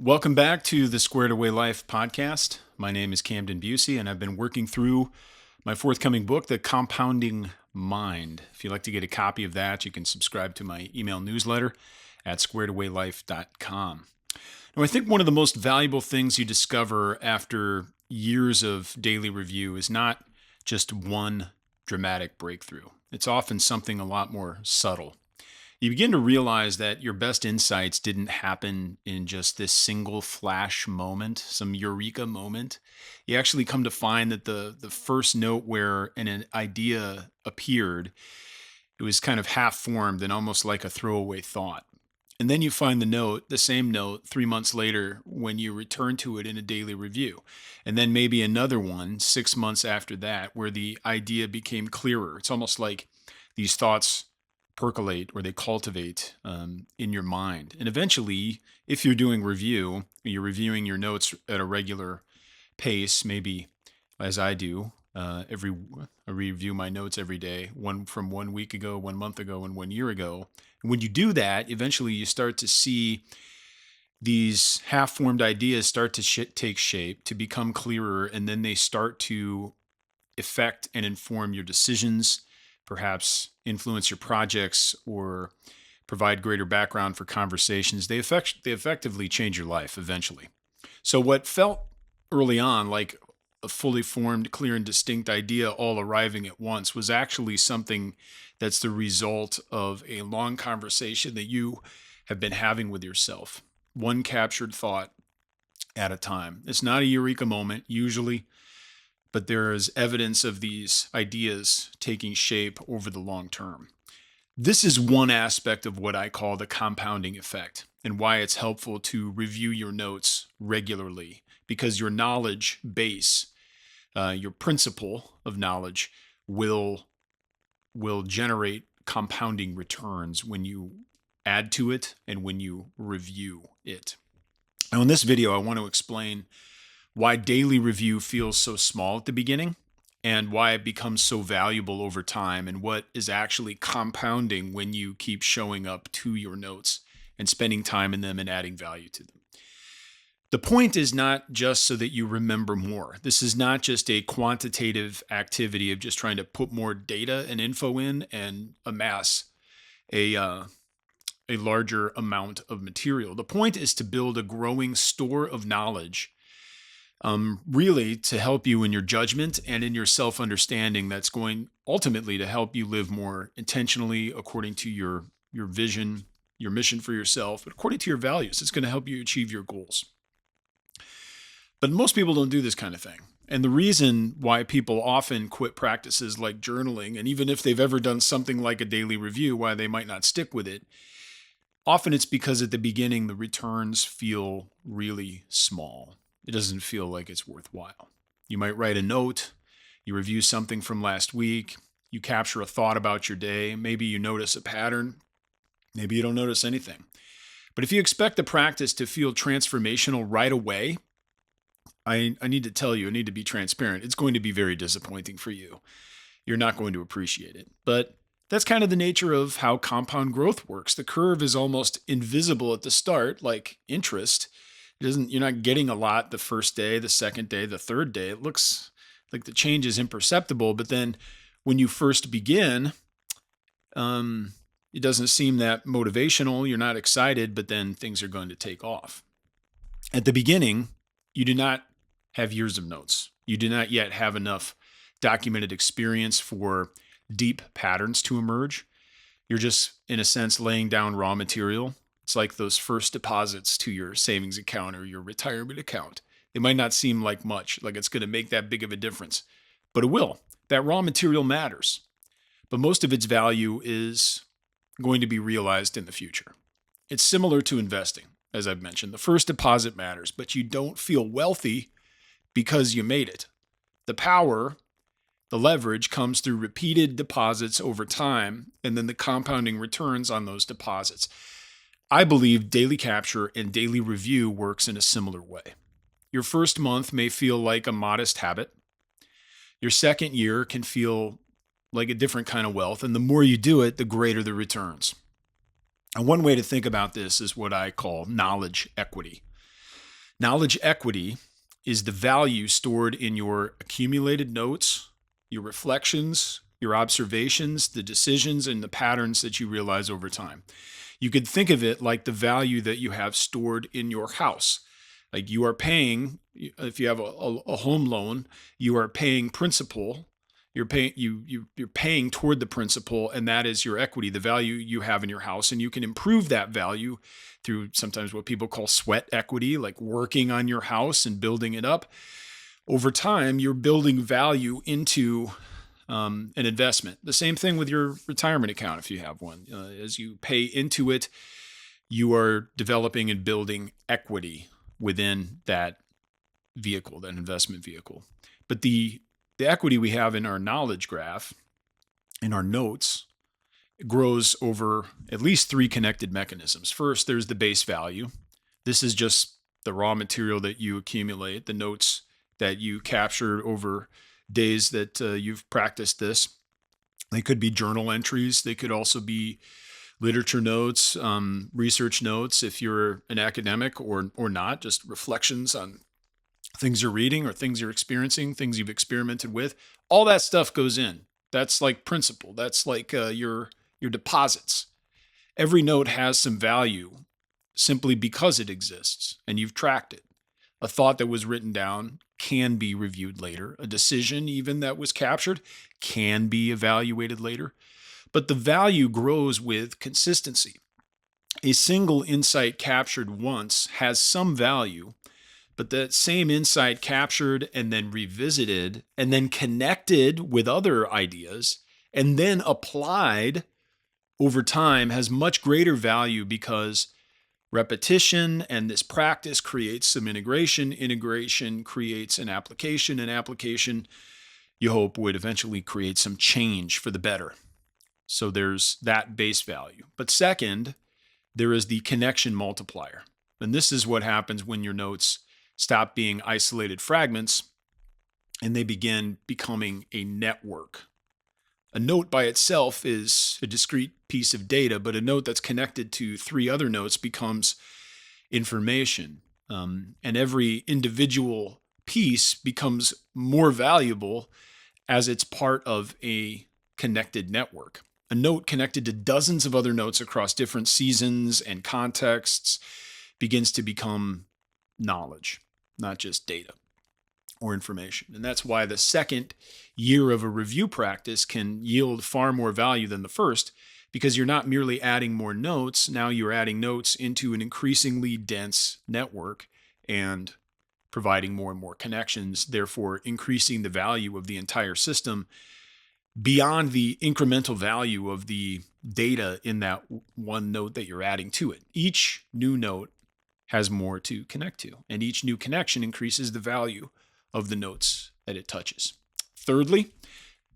Welcome back to the Squared Away Life podcast. My name is Camden Bucey, and I've been working through my forthcoming book, The Compounding Mind. If you'd like to get a copy of that, you can subscribe to my email newsletter at squaredawaylife.com. Now, I think one of the most valuable things you discover after years of daily review is not just one dramatic breakthrough. It's often something a lot more subtle. You begin to realize that your best insights didn't happen in just this single flash moment, some eureka moment. You actually come to find that the first note where an idea appeared, it was kind of half formed and almost like a throwaway thought. And then you find the same note 3 months later when you return to it in a daily review. And then maybe another one 6 months after that where the idea became clearer. It's almost like these thoughts percolate or they cultivate in your mind. And eventually, if you're doing review, you're reviewing your notes at a regular pace, maybe as I do. I review my notes every day, one from 1 week ago, 1 month ago, and 1 year ago. And when you do that, eventually you start to see these half-formed ideas start to take shape, to become clearer, and then they start to affect and inform your decisions, perhaps influence your projects or provide greater background for conversations. They effectively change your life eventually. So what felt early on like a fully formed, clear and distinct idea all arriving at once was actually something that's the result of a long conversation that you have been having with yourself, one captured thought at a time. It's not a eureka moment usually, but there is evidence of these ideas taking shape over the long term. This is one aspect of what I call the compounding effect and why it's helpful to review your notes regularly, because your knowledge base, your principle of knowledge will generate compounding returns when you add to it and when you review it. Now in this video, I want to explain why daily review feels so small at the beginning and why it becomes so valuable over time, and what is actually compounding when you keep showing up to your notes and spending time in them and adding value to them. The point is not just so that you remember more. This is not just a quantitative activity of just trying to put more data and info in and amass a larger amount of material. The point is to build a growing store of knowledge, really to help you in your judgment and in your self-understanding, that's going ultimately to help you live more intentionally according to your vision, your mission for yourself, but according to your values. It's going to help you achieve your goals. But most people don't do this kind of thing. And the reason why people often quit practices like journaling, and even if they've ever done something like a daily review, why they might not stick with it, often it's because at the beginning the returns feel really small. It doesn't feel like it's worthwhile. You might write a note, you review something from last week, you capture a thought about your day, maybe you notice a pattern, maybe you don't notice anything. But if you expect the practice to feel transformational right away, I need to tell you, I need to be transparent. It's going to be very disappointing for you. You're not going to appreciate it. But that's kind of the nature of how compound growth works. The curve is almost invisible at the start, like interest. You're not getting a lot the first day, the second day, the third day. It looks like the change is imperceptible, but then when you first begin, it doesn't seem that motivational. You're not excited, but then things are going to take off. At the beginning, you do not have years of notes. You do not yet have enough documented experience for deep patterns to emerge. You're just, in a sense, laying down raw material. It's like those first deposits to your savings account or your retirement account. It might not seem like much, like it's going to make that big of a difference, but it will. That raw material matters, but most of its value is going to be realized in the future. It's similar to investing, as I've mentioned. The first deposit matters, but you don't feel wealthy because you made it. The power, the leverage comes through repeated deposits over time, and then the compounding returns on those deposits. I believe daily capture and daily review works in a similar way. Your first month may feel like a modest habit. Your second year can feel like a different kind of wealth, and the more you do it, the greater the returns. And one way to think about this is what I call knowledge equity. Knowledge equity is the value stored in your accumulated notes, your reflections, your observations, the decisions, and the patterns that you realize over time. You could think of it like the value that you have stored in your house. Like you are paying, if you have a home loan, you are paying principal. You're paying toward the principal, and that is your equity, the value you have in your house, and you can improve that value through sometimes what people call sweat equity, like working on your house and building it up. Over time, you're building value into an investment. The same thing with your retirement account if you have one. As you pay into it, you are developing and building equity within that vehicle, that investment vehicle. But the equity we have in our knowledge graph, in our notes, grows over at least three connected mechanisms. First, there's the base value. This is just the raw material that you accumulate, the notes that you captured over days that you've practiced this. They could be journal entries. They could also be literature notes, research notes if you're an academic or not, just reflections on things you're reading or things you're experiencing, things you've experimented with. All that stuff goes in. That's like principal. That's like your deposits. Every note has some value simply because it exists and you've tracked it. A thought that was written down can be reviewed later. A decision even that was captured can be evaluated later. But the value grows with consistency. A single insight captured once has some value, but that same insight captured and then revisited and then connected with other ideas and then applied over time has much greater value because repetition and this practice creates some integration. Integration creates an application. An application, you hope, would eventually create some change for the better. So there's that base value. But second, there is the connection multiplier. And this is what happens when your notes stop being isolated fragments and they begin becoming a network. A note by itself is a discrete piece of data, but a note that's connected to three other notes becomes information. And every individual piece becomes more valuable as it's part of a connected network. A note connected to dozens of other notes across different seasons and contexts begins to become knowledge, not just data or information. And that's why the second year of a review practice can yield far more value than the first, because you're not merely adding more notes. Now you're adding notes into an increasingly dense network and providing more and more connections, therefore increasing the value of the entire system beyond the incremental value of the data in that one note that you're adding to it. Each new note has more to connect to, and each new connection increases the value of the notes that it touches. Thirdly,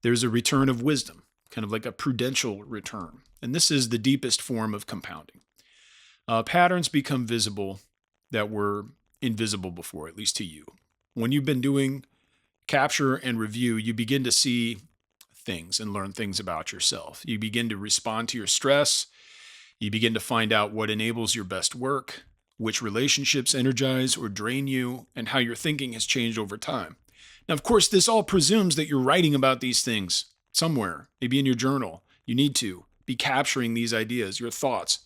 there's a return of wisdom, kind of like a prudential return. And this is the deepest form of compounding. Patterns become visible that were invisible before, at least to you. When you've been doing capture and review, you begin to see things and learn things about yourself. You begin to respond to your stress. You begin to find out what enables your best work, which relationships energize or drain you, and how your thinking has changed over time. Now, of course, this all presumes that you're writing about these things somewhere, maybe in your journal. You need to be capturing these ideas, your thoughts.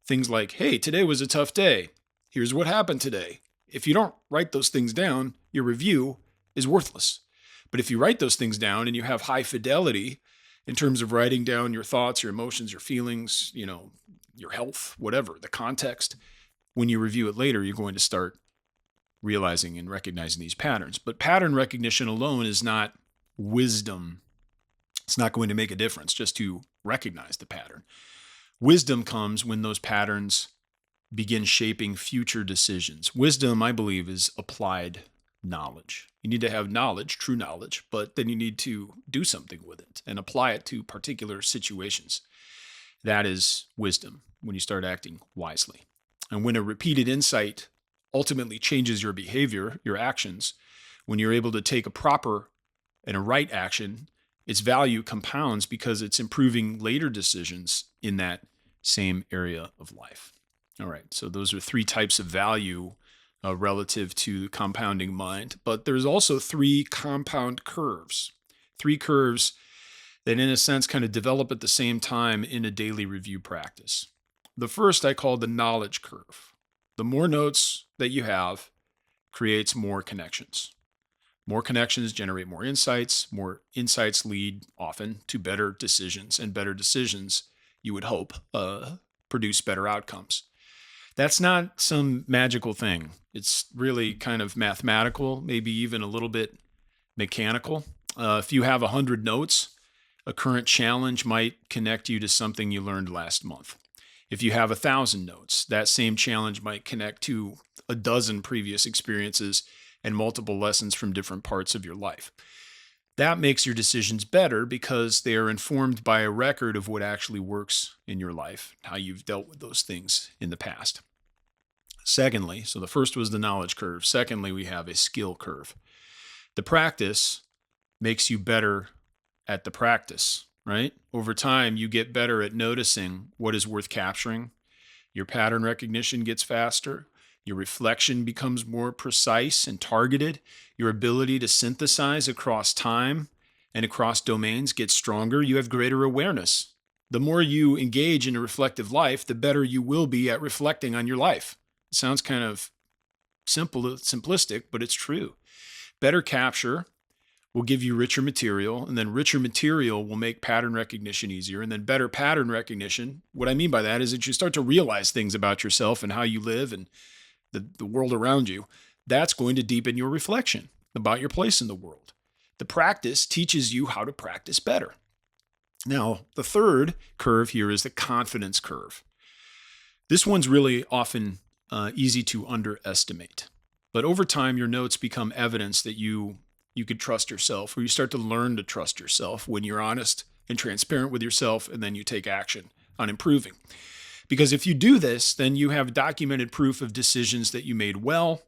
Things like, hey, today was a tough day. Here's what happened today. If you don't write those things down, your review is worthless. But if you write those things down and you have high fidelity in terms of writing down your thoughts, your emotions, your feelings, your health, whatever, the context, when you review it later, you're going to start realizing and recognizing these patterns. But pattern recognition alone is not wisdom. It's not going to make a difference just to recognize the pattern. Wisdom comes when those patterns begin shaping future decisions. Wisdom, I believe, is applied knowledge. You need to have knowledge, true knowledge, but then you need to do something with it and apply it to particular situations. That is wisdom, when you start acting wisely. And when a repeated insight ultimately changes your behavior, your actions, when you're able to take a proper and a right action, its value compounds because it's improving later decisions in that same area of life. All right, so those are three types of value relative to the compounding mind. But there's also 3 compound curves, 3 curves that in a sense kind of develop at the same time in a daily review practice. The first I call the knowledge curve. The more notes that you have creates more connections. More connections generate more insights lead often to better decisions, and better decisions, you would hope, produce better outcomes. That's not some magical thing. It's really kind of mathematical, maybe even a little bit mechanical. If you have 100 notes, a current challenge might connect you to something you learned last month. If you have 1,000 notes, that same challenge might connect to a dozen previous experiences and multiple lessons from different parts of your life. That makes your decisions better because they are informed by a record of what actually works in your life, how you've dealt with those things in the past. Secondly, so the first was the knowledge curve. Secondly, we have a skill curve. The practice makes you better at the practice, right? Over time, you get better at noticing what is worth capturing. Your pattern recognition gets faster. Your reflection becomes more precise and targeted. Your ability to synthesize across time and across domains gets stronger. You have greater awareness. The more you engage in a reflective life, the better you will be at reflecting on your life. It sounds kind of simplistic, but it's true. Better capture will give you richer material, and then richer material will make pattern recognition easier, and then better pattern recognition. What I mean by that is that you start to realize things about yourself and how you live and the world around you. That's going to deepen your reflection about your place in the world. The practice teaches you how to practice better. Now, the third curve here is the confidence curve. This one's really often easy to underestimate. But over time, your notes become evidence that you could trust yourself, or you start to learn to trust yourself when you're honest and transparent with yourself, and then you take action on improving. Because if you do this, then you have documented proof of decisions that you made well,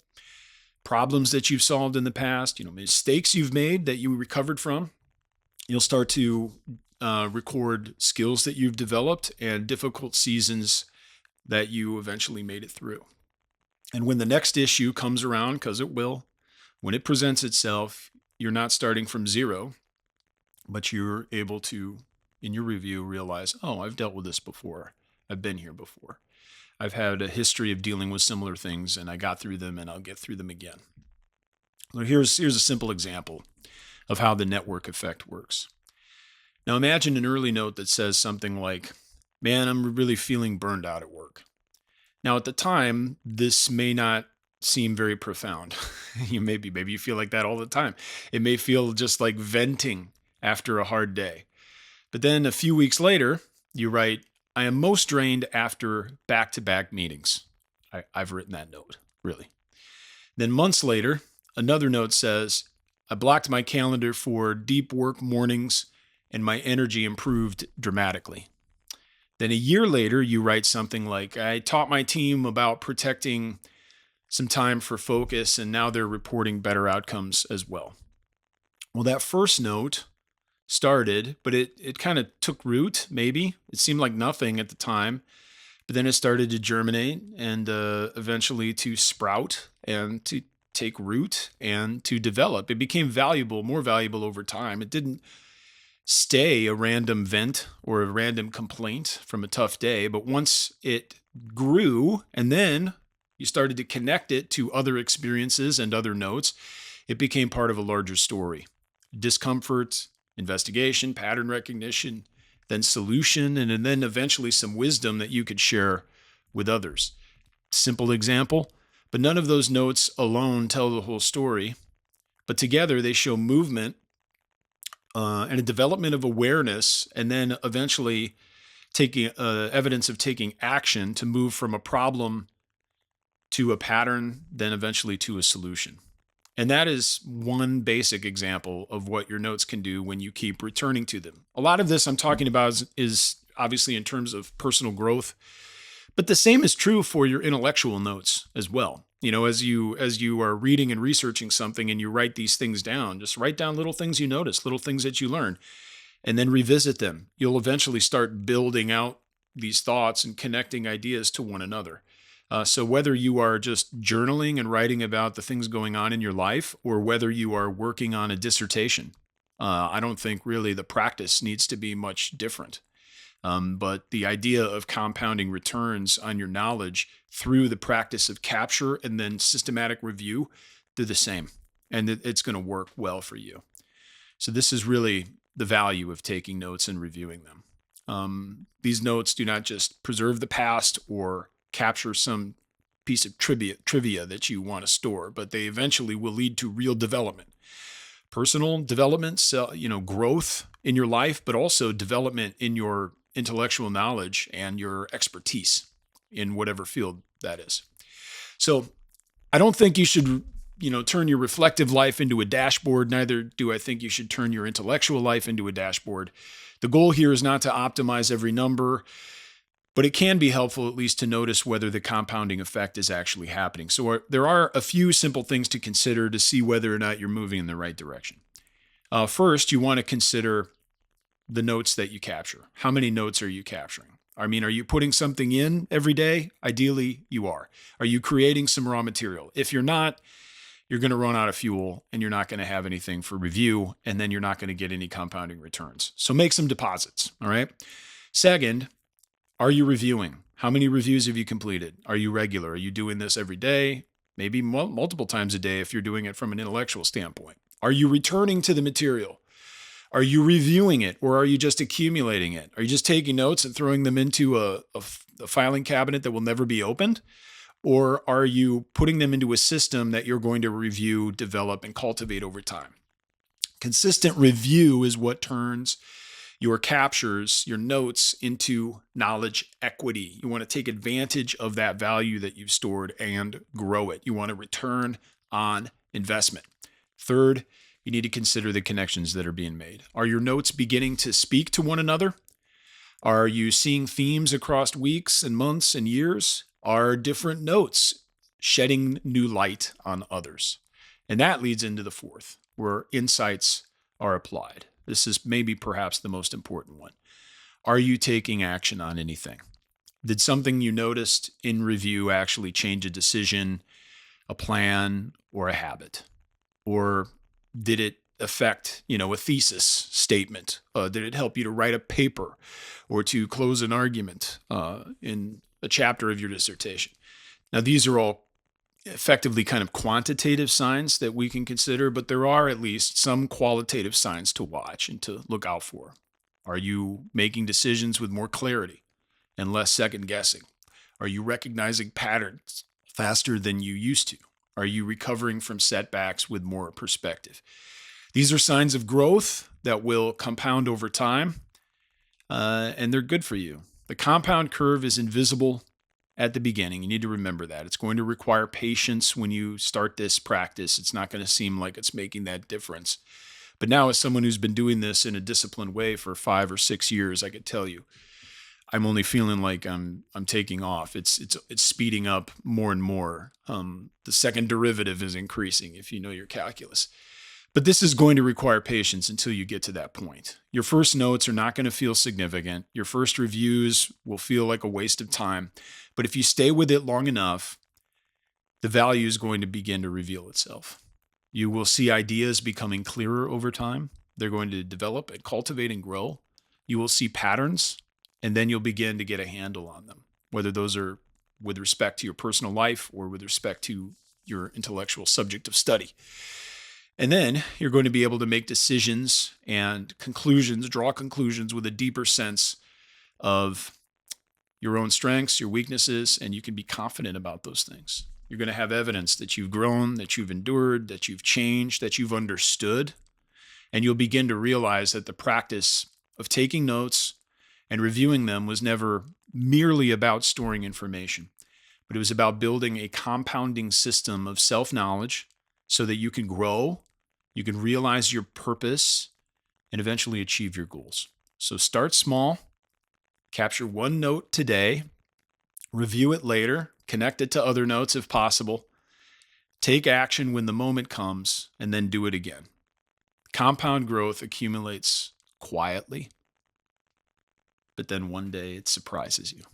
problems that you've solved in the past, mistakes you've made that you recovered from. You'll start to record skills that you've developed and difficult seasons that you eventually made it through. And when the next issue comes around, because it will, when it presents itself, you're not starting from zero, but you're able to, in your review, realize, oh, I've dealt with this before. I've been here before. I've had a history of dealing with similar things, and I got through them, and I'll get through them again. So here's a simple example of how the network effect works. Now imagine an early note that says something like, man, I'm really feeling burned out at work. Now at the time, this may not seem very profound. Maybe you feel like that all the time. It may feel just like venting after a hard day. But then a few weeks later, you write, I am most drained after back-to-back meetings. I've written that note, really. Then months later, another note says, I blocked my calendar for deep work mornings and my energy improved dramatically. Then a year later, you write something like, I taught my team about protecting some time for focus, and now they're reporting better outcomes as well. Well, that first note started, but it kind of took root, maybe. It seemed like nothing at the time, but then it started to germinate and eventually to sprout and to take root and to develop. It became more valuable over time. It didn't stay a random vent or a random complaint from a tough day, but once it grew and then you started to connect it to other experiences and other notes, it became part of a larger story. Discomfort, investigation, pattern recognition, then solution, and then eventually some wisdom that you could share with others. Simple example, but none of those notes alone tell the whole story, but together they show movement and a development of awareness, and then eventually taking evidence of taking action to move from a problem to a pattern, then eventually to a solution. And that is one basic example of what your notes can do when you keep returning to them. A lot of this I'm talking about is obviously in terms of personal growth, but the same is true for your intellectual notes as well. As you are reading and researching something and you write these things down, just write down little things you notice, little things that you learn, and then revisit them. You'll eventually start building out these thoughts and connecting ideas to one another. So whether you are just journaling and writing about the things going on in your life, or whether you are working on a dissertation, I don't think really the practice needs to be much different. But the idea of compounding returns on your knowledge through the practice of capture and then systematic review, they're the same. And it's going to work well for you. So this is really the value of taking notes and reviewing them. These notes do not just preserve the past or capture some piece of trivia that you want to store, but they eventually will lead to real development, personal development, growth in your life, but also development in your intellectual knowledge and your expertise in whatever field that is. So I don't think you should, turn your reflective life into a dashboard. Neither do I think you should turn your intellectual life into a dashboard. The goal here is not to optimize every number, but it can be helpful at least to notice whether the compounding effect is actually happening. So there are a few simple things to consider to see whether or not you're moving in the right direction. First, you want to consider the notes that you capture. How many notes are you capturing? Are you putting something in every day? Ideally, you are. Are you creating some raw material? If you're not, you're going to run out of fuel and you're not going to have anything for review, and then you're not going to get any compounding returns. So make some deposits, all right? Second, are you reviewing? How many reviews have you completed? Are you regular? Are you doing this every day? Maybe multiple times a day if you're doing it from an intellectual standpoint. Are you returning to the material? Are you reviewing it, or are you just accumulating it? Are you just taking notes and throwing them into a filing cabinet that will never be opened? Or are you putting them into a system that you're going to review, develop, and cultivate over time? Consistent review is what turns your captures, your notes, into knowledge equity. You want to take advantage of that value that you've stored and grow it. You want to return on investment. Third, you need to consider the connections that are being made. Are your notes beginning to speak to one another? Are you seeing themes across weeks and months and years? Are different notes shedding new light on others? And that leads into the fourth, where insights are applied. This is maybe perhaps the most important one. Are you taking action on anything? Did something you noticed in review actually change a decision, a plan, or a habit? Or did it affect, a thesis statement? Did it help you to write a paper or to close an argument in a chapter of your dissertation? Now, these are all effectively kind of quantitative signs that we can consider, but there are at least some qualitative signs to watch and to look out for. Are you making decisions with more clarity and less second guessing? Are you recognizing patterns faster than you used to? Are you recovering from setbacks with more perspective? These are signs of growth that will compound over time, and they're good for you. The compound curve is invisible at the beginning. You need to remember that. It's going to require patience when you start this practice. It's not going to seem like it's making that difference. But now, as someone who's been doing this in a disciplined way for 5 or 6 years, I could tell you, I'm only feeling like I'm taking off. It's speeding up more and more. The second derivative is increasing, if you know your calculus. But this is going to require patience until you get to that point. Your first notes are not going to feel significant. Your first reviews will feel like a waste of time. But if you stay with it long enough, the value is going to begin to reveal itself. You will see ideas becoming clearer over time. They're going to develop and cultivate and grow. You will see patterns, and then you'll begin to get a handle on them, whether those are with respect to your personal life or with respect to your intellectual subject of study. And then you're going to be able to make decisions and conclusions, draw conclusions with a deeper sense of your own strengths, your weaknesses, and you can be confident about those things. You're going to have evidence that you've grown, that you've endured, that you've changed, that you've understood. And you'll begin to realize that the practice of taking notes and reviewing them was never merely about storing information, but it was about building a compounding system of self-knowledge so that you can grow, you can realize your purpose, and eventually achieve your goals. So start small, capture one note today, review it later, connect it to other notes if possible, take action when the moment comes, and then do it again. Compound growth accumulates quietly, but then one day it surprises you.